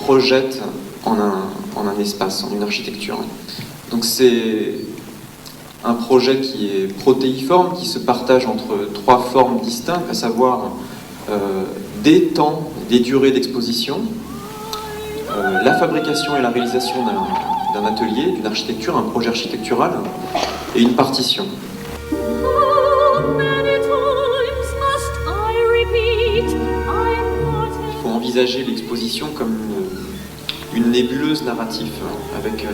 projette en un espace, en une architecture. Donc c'est un projet qui est protéiforme, qui se partage entre trois formes distinctes, à savoir des temps, des durées d'exposition, la fabrication et la réalisation d'un atelier, d'une architecture, un projet architectural, et une partition. Il faut envisager l'exposition comme une nébuleuse narrative, avec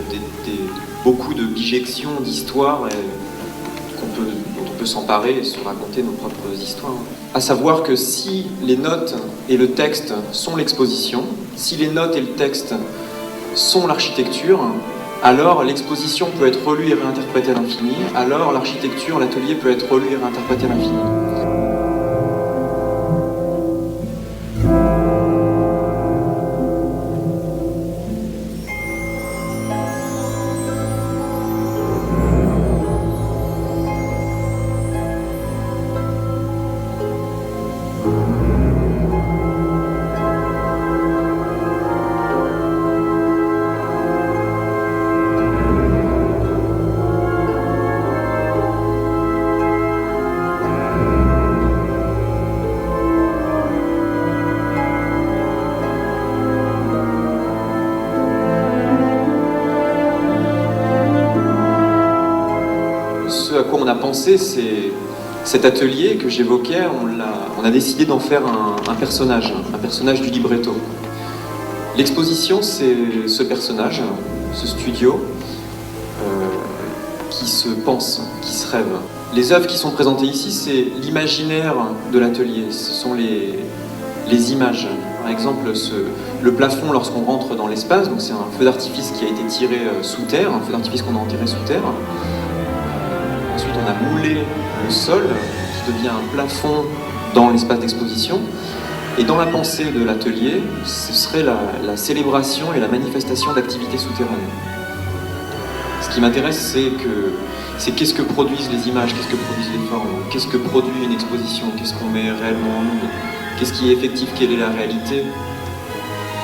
beaucoup de bijections, d'histoires dont on peut s'emparer et se raconter nos propres histoires. À savoir que si les notes et le texte sont l'exposition, si les notes et le texte sont l'architecture, alors l'exposition peut être relue et réinterprétée à l'infini, alors l'architecture, l'atelier peut être relu et réinterprété à l'infini. Ce à quoi on a pensé, c'est cet atelier que j'évoquais, on a décidé d'en faire un personnage du libretto. L'exposition, c'est ce personnage, ce studio, qui se pense, qui se rêve. Les œuvres qui sont présentées ici, c'est l'imaginaire de l'atelier, ce sont les images. Par exemple, le plafond lorsqu'on rentre dans l'espace, donc c'est un feu d'artifice qui a été tiré sous terre, un feu d'artifice qu'on a enterré sous terre. Ensuite, on a moulé le sol, qui devient un plafond dans l'espace d'exposition. Et dans la pensée de l'atelier, ce serait la célébration et la manifestation d'activités souterraines. Ce qui m'intéresse, c'est qu'est-ce que produisent les images, qu'est-ce que produisent les formes, qu'est-ce que produit une exposition, qu'est-ce qu'on met réellement en nous, qu'est-ce qui est effectif, quelle est la réalité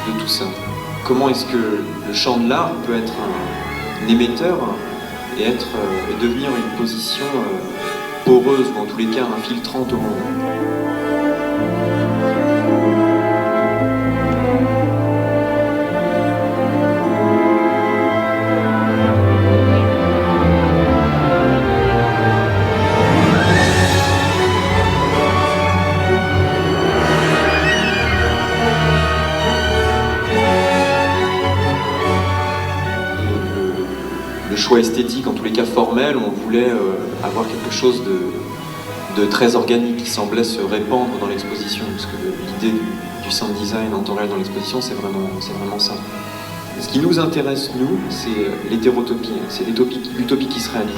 de tout ça. Comment est-ce que le champ de l'art peut être un émetteur et devenir une position poreuse, ou en tous les cas infiltrante au monde. Le choix esthétique, en tous les cas formel, on voulait avoir quelque chose de très organique qui semblait se répandre dans l'exposition, parce que l'idée du sound design en temps réel dans l'exposition, c'est vraiment ça. Ce qui nous intéresse, nous, c'est l'hétérotopie, c'est l'utopie qui se réalise.